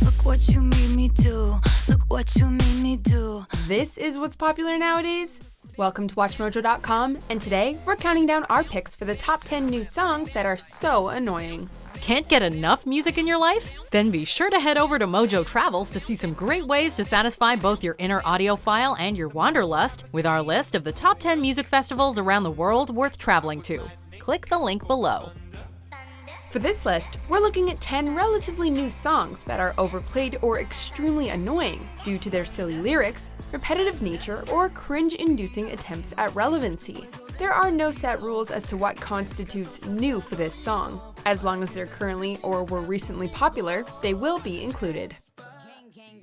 Look what you made me do. Look what you made me do. This is what's popular nowadays. Welcome to WatchMojo.com, and today we're counting down our picks for the top 10 new songs that are so annoying. Can't get enough music in your life? Then be sure to head over to Mojo Travels to see some great ways to satisfy both your inner audiophile and your wanderlust with our list of the top 10 music festivals around the world worth traveling to. Click the link below. For this list, we're looking at 10 relatively new songs that are overplayed or extremely annoying due to their silly lyrics, repetitive nature, or cringe-inducing attempts at relevancy. There are no set rules as to what constitutes new for this song. As long as they're currently or were recently popular, they will be included.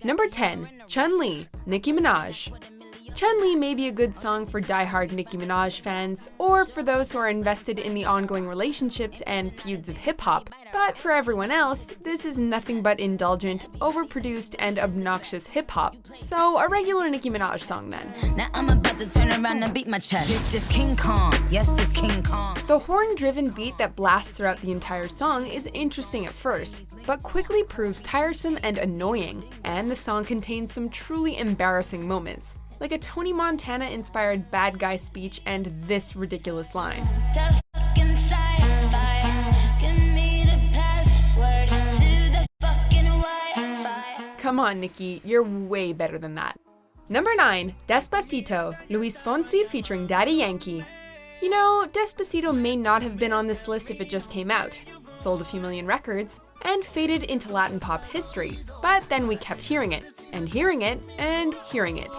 Number 10, Chun-Li, Nicki Minaj. Chun-Li may be a good song for die-hard Nicki Minaj fans, or for those who are invested in the ongoing relationships and feuds of hip-hop, but for everyone else, this is nothing but indulgent, overproduced, and obnoxious hip-hop. So a regular Nicki Minaj song then. Now I'm about to turn around and beat my chest. It's just King Kong. Yes, it's King Kong. The horn-driven beat that blasts throughout the entire song is interesting at first, but quickly proves tiresome and annoying, and the song contains some truly embarrassing moments, like a Tony Montana-inspired bad guy speech and this ridiculous line. Come on, Nicki, you're way better than that. Number 9, Despacito, Luis Fonsi featuring Daddy Yankee. You know, Despacito may not have been on this list if it just came out, sold a few million records, and faded into Latin pop history, but then we kept hearing it, and hearing it, and hearing it.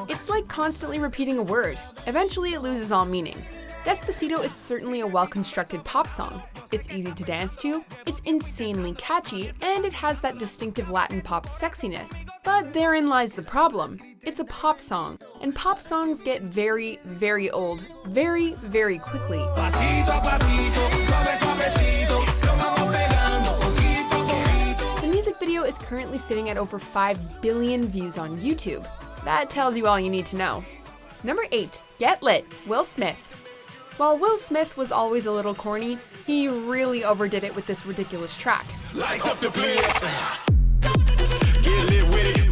It's like constantly repeating a word. Eventually it loses all meaning. Despacito is certainly a well-constructed pop song. It's easy to dance to, it's insanely catchy, and it has that distinctive Latin pop sexiness. But therein lies the problem. It's a pop song, and pop songs get very, very old, very, very quickly. The music video is currently sitting at over 5 billion views on YouTube. That tells you all you need to know. Number 8, Get Lit, Will Smith. While Will Smith was always a little corny, he really overdid it with this ridiculous track. Light up the place. Get lit with it.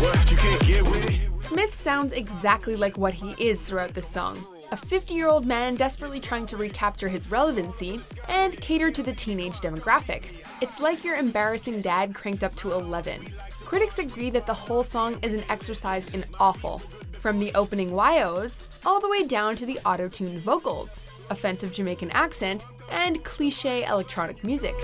What you can't get with it. Smith sounds exactly like what he is throughout this song. A 50-year-old man desperately trying to recapture his relevancy and cater to the teenage demographic. It's like your embarrassing dad cranked up to 11. Critics agree that the whole song is an exercise in awful. From the opening YOs, all the way down to the auto-tuned vocals, offensive Jamaican accent, and cliché electronic music.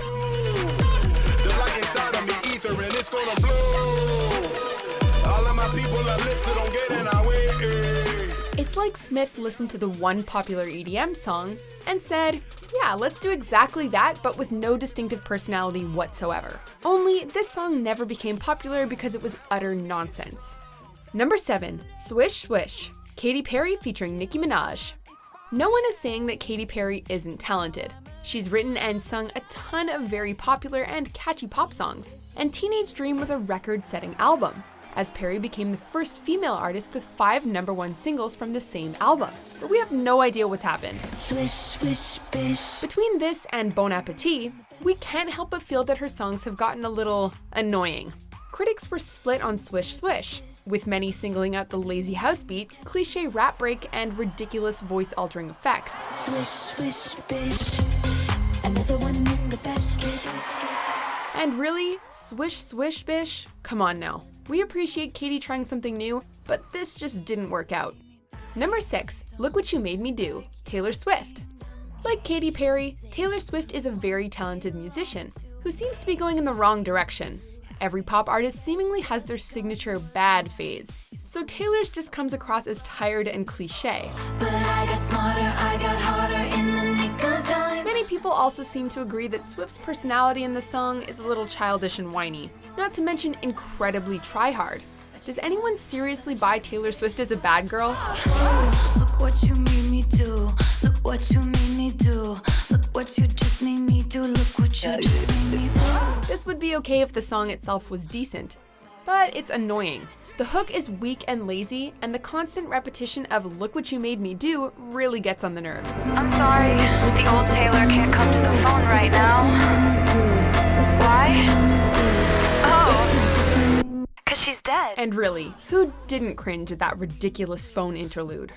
It's like Smith listened to the one popular EDM song and said, yeah, let's do exactly that, but with no distinctive personality whatsoever. Only this song never became popular because it was utter nonsense. Number 7, Swish Swish, Katy Perry featuring Nicki Minaj. No one is saying that Katy Perry isn't talented. She's written and sung a ton of very popular and catchy pop songs, and Teenage Dream was a record-setting album, as Perry became the first female artist with 5 #1 singles from the same album. But we have no idea what's happened. Swish, swish, bish. Between this and Bon Appetit, we can't help but feel that her songs have gotten a little annoying. Critics were split on Swish Swish, with many singling out the lazy house beat, cliché rap break, and ridiculous voice-altering effects. Swish, swish, bish. Another one in the basket. And really, Swish Swish Bish? Come on now. We appreciate Katy trying something new, but this just didn't work out. Number 6, Look What You Made Me Do, Taylor Swift. Like Katy Perry, Taylor Swift is a very talented musician who seems to be going in the wrong direction. Every pop artist seemingly has their signature bad phase, so Taylor's just comes across as tired and cliché. But I got smarter, I got harder in the nick of time. Many people also seem to agree that Swift's personality in the song is a little childish and whiny, not to mention incredibly try-hard. Does anyone seriously buy Taylor Swift as a bad girl? Look what you made me do. Look what you made me do. Look what you just made me do. Look what you just made me do. This would be okay if the song itself was decent, but it's annoying. The hook is weak and lazy, and the constant repetition of "look what you made me do" really gets on the nerves. I'm sorry, the old Taylor can't come to the phone And really, who didn't cringe at that ridiculous phone interlude?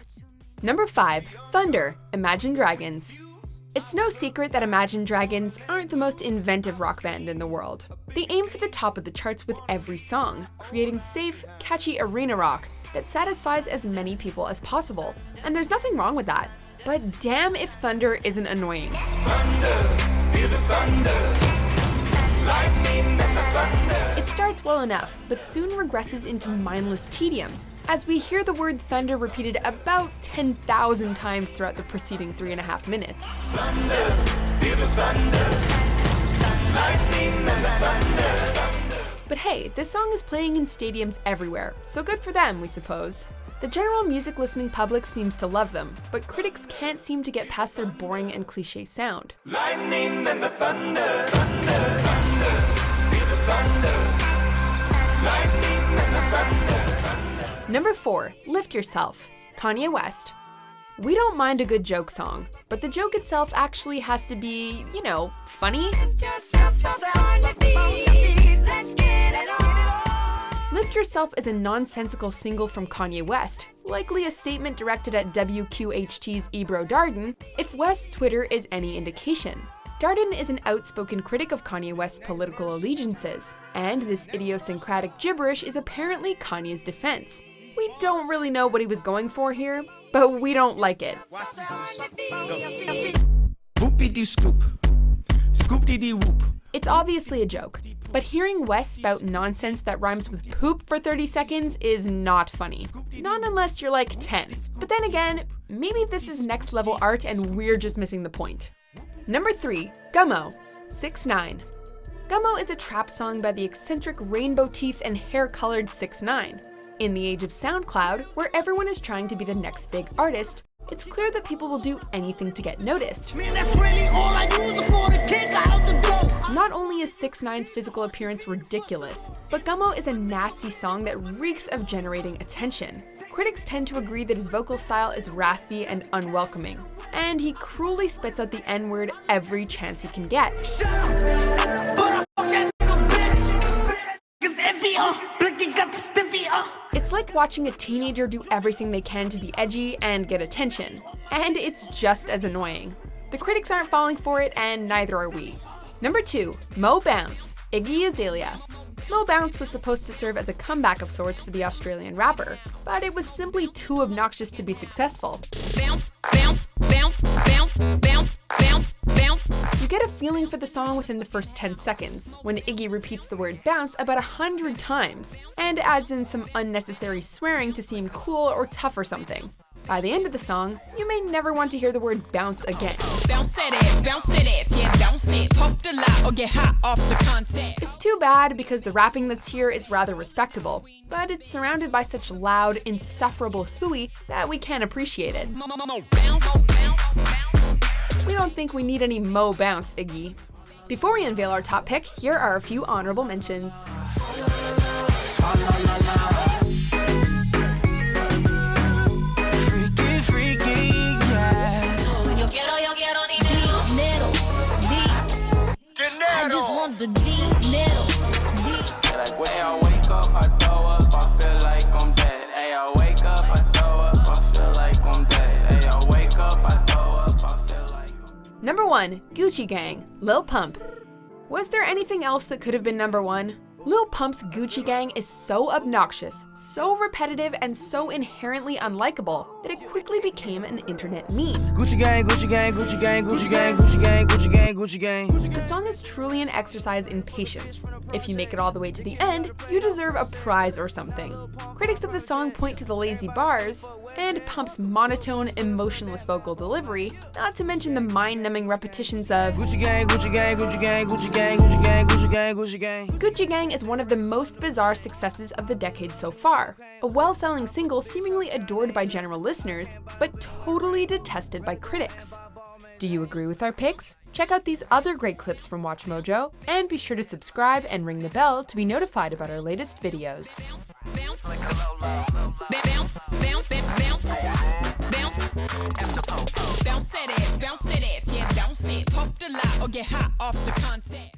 Number 5, Thunder, Imagine Dragons. It's no secret that Imagine Dragons aren't the most inventive rock band in the world. They aim for the top of the charts with every song, creating safe, catchy arena rock that satisfies as many people as possible. And there's nothing wrong with that. But damn if Thunder isn't annoying. Thunder, feel the thunder. Lightning and the thunder. It starts well enough, but soon regresses into mindless tedium, as we hear the word thunder repeated about 10,000 times throughout the preceding 3.5 minutes. Thunder, feel the thunder. Lightning and the thunder. But hey, this song is playing in stadiums everywhere, so good for them, we suppose. The general music listening public seems to love them, but critics can't seem to get past their boring and cliche sound. Lightning and the thunder. Thunder, thunder, feel the thunder. Lightning and the thunder. Number 4, Lift Yourself, Kanye West. We don't mind a good joke song, but the joke itself actually has to be, funny. Lift Yourself is a nonsensical single from Kanye West, likely a statement directed at WQHT's Ebro Darden, if West's Twitter is any indication. Darden is an outspoken critic of Kanye West's political allegiances, and this idiosyncratic gibberish is apparently Kanye's defense. We don't really know what he was going for here, but we don't like it. Whoopity-scoop, scoop-dee-dee-whoop. It's obviously a joke, but hearing West spout nonsense that rhymes with poop for 30 seconds is not funny. Not unless you're like 10. But then again, maybe this is next level art and we're just missing the point. Number 3, Gummo, 6ix9ine. Gummo is a trap song by the eccentric rainbow teeth and hair-colored 6ix9ine. In the age of SoundCloud, where everyone is trying to be the next big artist, it's clear that people will do anything to get noticed. Man, that's really all I use before the kick out the door. Not only is 6ix9ine's physical appearance ridiculous, but Gummo is a nasty song that reeks of generating attention. Critics tend to agree that his vocal style is raspy and unwelcoming, and he cruelly spits out the N-word every chance he can get. Shut up. But I fuck that nigga, bitch. It's iffy, Blicky got the stiffy, It's like watching a teenager do everything they can to be edgy and get attention, and it's just as annoying. The critics aren't falling for it, and neither are we. Number 2, Moe Bounce, Iggy Azalea. Moe Bounce was supposed to serve as a comeback of sorts for the Australian rapper, but it was simply too obnoxious to be successful. Bounce, bounce, bounce, bounce, bounce, bounce, bounce. You get a feeling for the song within the first 10 seconds, when Iggy repeats the word bounce about 100 times, and adds in some unnecessary swearing to seem cool or tough or something. By the end of the song, you may never want to hear the word bounce again. Bounce that ass, yeah, bounce it. Puff the lot or get hot off the content. It's too bad because the rapping that's here is rather respectable, but it's surrounded by such loud, insufferable hooey that we can't appreciate it. Bounce, bounce, bounce. We don't think we need any Moe Bounce, Iggy. Before we unveil our top pick, here are a few honorable mentions. I just want the dinero. Like when I wake up, I throw up, I feel like I'm dead. Hey, I wake up, I throw up, I feel like I'm dead. Hey, I wake up, I throw up, I feel like I'm Number 1, Gucci Gang, Lil Pump. Was there anything else that could have been number 1? Lil Pump's Gucci Gang is so obnoxious, so repetitive, and so inherently unlikable that it quickly became an internet meme. Gucci gang, Gucci gang, Gucci gang, Gucci gang, Gucci gang, Gucci gang, Gucci gang. The song is truly an exercise in patience. If you make it all the way to the end, you deserve a prize or something. Critics of the song point to the lazy bars and Pump's monotone, emotionless vocal delivery, not to mention the mind-numbing repetitions of Gucci gang, Gucci gang, Gucci gang, Gucci gang, Gucci gang, Gucci gang, Gucci gang. Gucci Gang is one of the most bizarre successes of the decade so far. A well-selling single seemingly adored by general listeners, but totally detested by critics. Do you agree with our picks? Check out these other great clips from WatchMojo, and be sure to subscribe and ring the bell to be notified about our latest videos. Bounce, bounce, bounce, bounce, bounce that ass, yeah, bounce it. Puff the lot or get hot off the content.